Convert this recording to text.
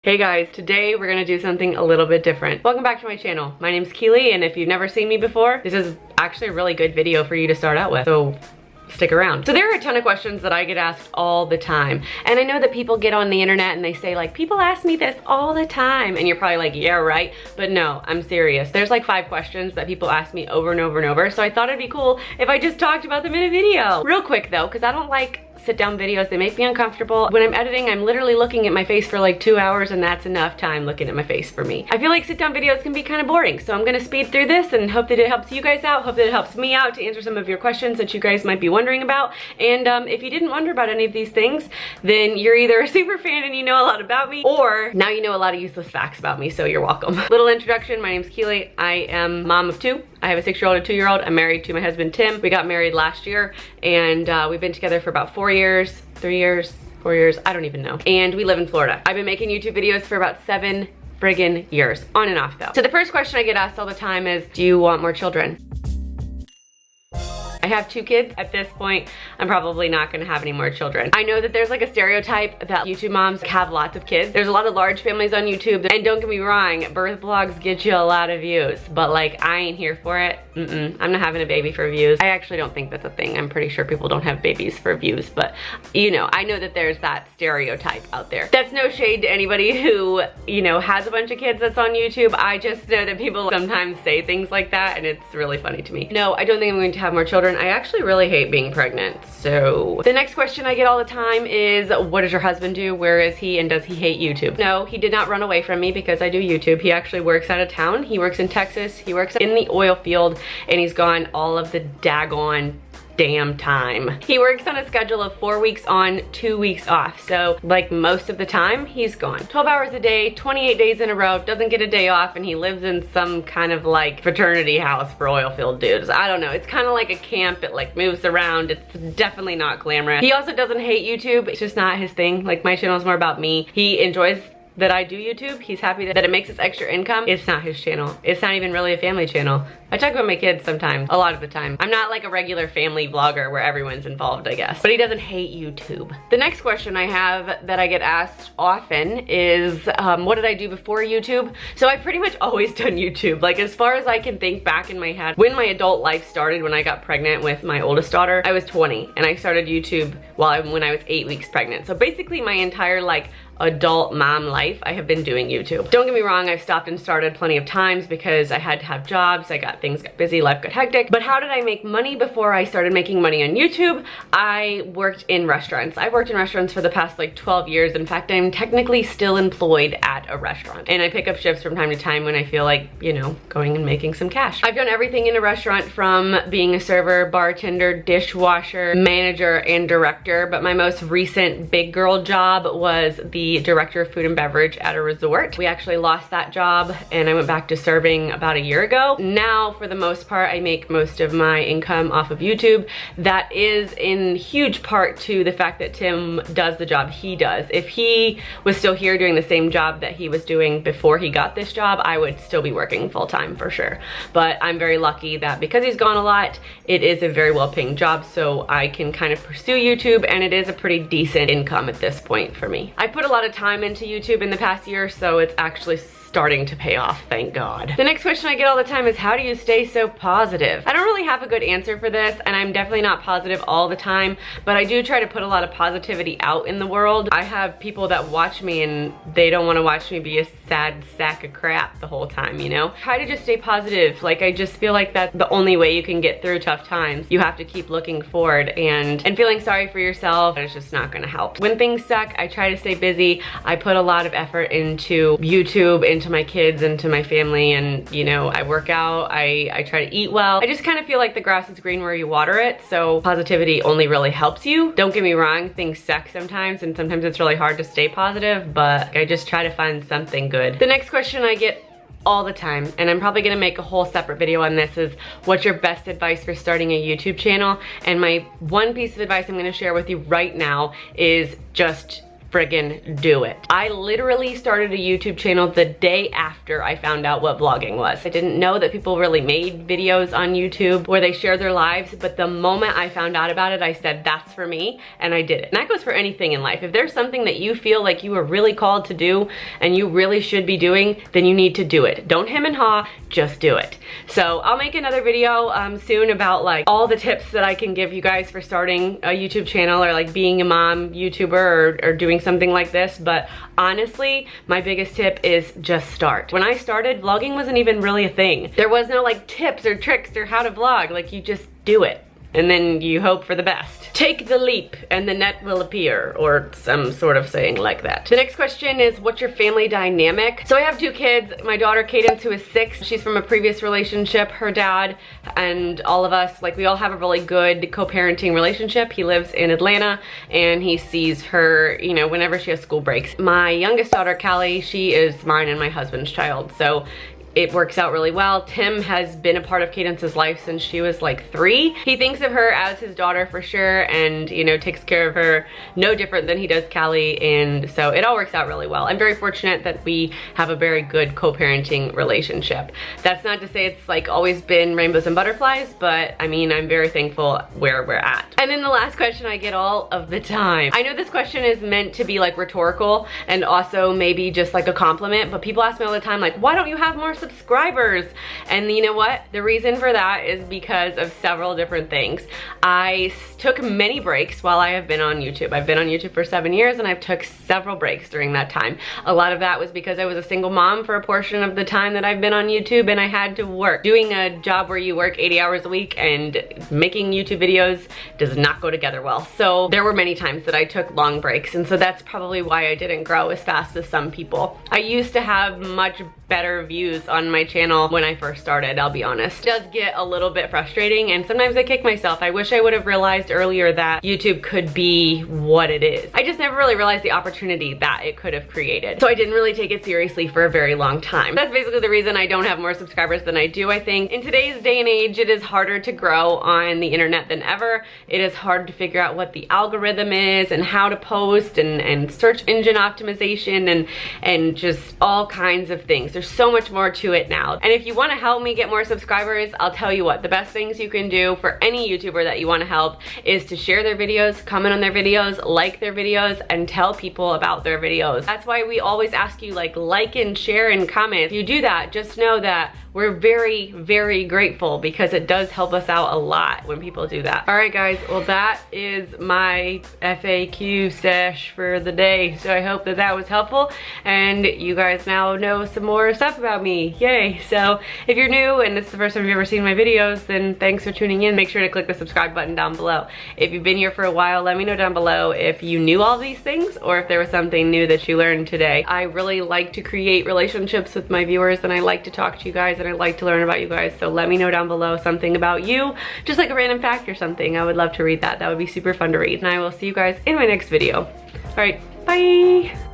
Hey guys, today we're gonna do something a little bit different. Welcome back to my channel. My name's Keely, and if you've never seen me before, this is actually a really good video for you to start out with, so stick around. So there are a ton of questions that I get asked all the time, and I know that people get on the internet and they say like, people ask me this all the time, and you're probably like, yeah, right, but no, I'm serious. There's like 5 questions that people ask me over and over and over, so I thought it'd be cool if I just talked about them in a video. Real quick though, because I don't like sit down videos. They make me uncomfortable. When I'm editing, I'm literally looking at my face for like 2 hours, and that's enough time looking at my face for me. I feel like sit down videos can be kind of boring, so I'm gonna speed through this and hope that it helps you guys out, hope that it helps me out to answer some of your questions that you guys might be wondering about. And if you didn't wonder about any of these things, then you're either a super fan and you know a lot about me, or now you know a lot of useless facts about me, so you're welcome. Little introduction, my name's Keely. I am mom of 2. I have a 6-year-old and a 2-year-old. I'm married to my husband, Tim. We got married last year, and we've been together for about 4 years, 3 years, 4 years, I don't even know. And we live in Florida. I've been making YouTube videos for about 7 friggin' years, on and off though. So the first question I get asked all the time is, do you want more children? I have 2 kids. At this point, I'm probably not gonna have any more children. I know that there's like a stereotype that YouTube moms have lots of kids. There's a lot of large families on YouTube, and don't get me wrong, birth vlogs get you a lot of views, but like, I ain't here for it. I'm not having a baby for views. I actually don't think that's a thing. I'm pretty sure people don't have babies for views, but you know, I know that there's that stereotype out there. That's no shade to anybody who, you know, has a bunch of kids that's on YouTube. I just know that people sometimes say things like that, and it's really funny to me. No, I don't think I'm going to have more children. I actually really hate being pregnant. So the next question I get all the time is, what does your husband do? Where is he, and does he hate YouTube? No, he did not run away from me because I do YouTube. He actually works out of town. He works in Texas. He works in the oil field, and he's gone all of the daggone damn time. He works on a schedule of 4 weeks on, 2 weeks off. So like most of the time, he's gone. 12 hours a day, 28 days in a row, doesn't get a day off, and he lives in some kind of like fraternity house for oil field dudes. I don't know, it's kind of like a camp. It like moves around. It's definitely not glamorous. He also doesn't hate YouTube. It's just not his thing. Like, my channel is more about me. He enjoys that I do YouTube. He's happy that it makes us extra income. It's not his channel. It's not even really a family channel. I talk about my kids sometimes, a lot of the time. I'm not like a regular family vlogger where everyone's involved, I guess. But he doesn't hate YouTube. The next question I have that I get asked often is, what did I do before YouTube? So I've pretty much always done YouTube. Like, as far as I can think back in my head, when my adult life started, when I got pregnant with my oldest daughter, I was 20, and I started YouTube when I was 8 weeks pregnant. So basically my entire like adult mom life, I have been doing YouTube. Don't get me wrong, I've stopped and started plenty of times because I had to have jobs, things got busy, life got hectic. But how did I make money before I started making money on YouTube? I worked in restaurants. I've worked in restaurants for the past like 12 years. In fact, I'm technically still employed at a restaurant. And I pick up shifts from time to time when I feel like, you know, going and making some cash. I've done everything in a restaurant, from being a server, bartender, dishwasher, manager, and director. But my most recent big girl job was the director of food and beverage at a resort. We actually lost that job, and I went back to serving about a year ago. Now, for the most part, I make most of my income off of YouTube. That is in huge part to the fact that Tim does the job he does. If he was still here doing the same job that he was doing before he got this job, I would still be working full-time for sure. But I'm very lucky that because he's gone a lot, it is a very well-paying job, so I can kind of pursue YouTube, and it is a pretty decent income at this point for me. I put a lot of time into YouTube in the past year, so it's actually starting to pay off, thank God. The next question I get all the time is, how do you stay so positive? I don't really have a good answer for this, and I'm definitely not positive all the time, but I do try to put a lot of positivity out in the world. I have people that watch me and they don't want to watch me be a sad sack of crap the whole time, you know? Try to just stay positive. Like, I just feel like that's the only way you can get through tough times. You have to keep looking forward, and feeling sorry for yourself is just not gonna help. When things suck, I try to stay busy. I put a lot of effort into YouTube, into my kids, into my family, and you know, I work out, I try to eat well. I just kind of feel like the grass is green where you water it, so positivity only really helps you. Don't get me wrong, things suck sometimes, and sometimes it's really hard to stay positive, but I just try to find something good. The next question I get all the time, and I'm probably gonna make a whole separate video on this, is what's your best advice for starting a YouTube channel? And my one piece of advice I'm gonna share with you right now is just friggin' do it. I literally started a YouTube channel the day after I found out what vlogging was. I didn't know that people really made videos on YouTube where they share their lives, but the moment I found out about it, I said, that's for me, and I did it. And that goes for anything in life. If there's something that you feel like you are really called to do and you really should be doing, then you need to do it. Don't hem and haw, just do it. So I'll make another video soon about like all the tips that I can give you guys for starting a YouTube channel or like being a mom YouTuber or doing something like this. But honestly, my biggest tip is just start. When I started, vlogging wasn't even really a thing. There was no like tips or tricks or how to vlog. Like, you just do it. And then you hope for the best. Take the leap and the net will appear, or some sort of saying like that. The next question is, what's your family dynamic? So I have 2 kids. My daughter Cadence, who is 6, she's from a previous relationship. Her dad and all of us, like, we all have a really good co-parenting relationship. He lives in Atlanta and he sees her, you know, whenever she has school breaks. My youngest daughter, Callie, she is mine and my husband's child. So it works out really well. Tim has been a part of Cadence's life since she was like 3. He thinks of her as his daughter for sure, and you know, takes care of her no different than he does Callie, and so it all works out really well. I'm very fortunate that we have a very good co-parenting relationship. That's not to say it's like always been rainbows and butterflies, but I mean, I'm very thankful where we're at. And then the last question I get all of the time. I know this question is meant to be like rhetorical and also maybe just like a compliment, but people ask me all the time like, why don't you have more subscribers? And you know what? The reason for that is because of several different things. I took many breaks while I have been on YouTube. I've been on YouTube for 7 years and I've took several breaks during that time. A lot of that was because I was a single mom for a portion of the time that I've been on YouTube, and I had to work. Doing a job where you work 80 hours a week and making YouTube videos does not go together well. So there were many times that I took long breaks, and so that's probably why I didn't grow as fast as some people. I used to have much better views on my channel when I first started, I'll be honest. It does get a little bit frustrating, and sometimes I kick myself. I wish I would have realized earlier that YouTube could be what it is. I just never really realized the opportunity that it could have created. So I didn't really take it seriously for a very long time. That's basically the reason I don't have more subscribers than I do, I think. In today's day and age, it is harder to grow on the internet than ever. It is hard to figure out what the algorithm is and how to post and search engine optimization and just all kinds of things. There's so much more to it now. And if you want to help me get more subscribers, I'll tell you what, the best things you can do for any YouTuber that you want to help is to share their videos, comment on their videos, like their videos, and tell people about their videos. That's why we always ask you like and share and comment. If you do that, just know that we're very, very grateful, because it does help us out a lot when people do that. All right, guys, well, that is my FAQ sesh for the day. So I hope that that was helpful, and you guys now know some more stuff about me. Yay. So if you're new and it's the first time you've ever seen my videos, then thanks for tuning in. Make sure to click the subscribe button down below. If you've been here for a while, let me know down below if you knew all these things or if there was something new that you learned today. I really like to create relationships with my viewers, and I like to talk to you guys, and I like to learn about you guys. So let me know down below something about you, just like a random fact or something. I would love to read that. That would be super fun to read. And I will see you guys in my next video. All right, bye.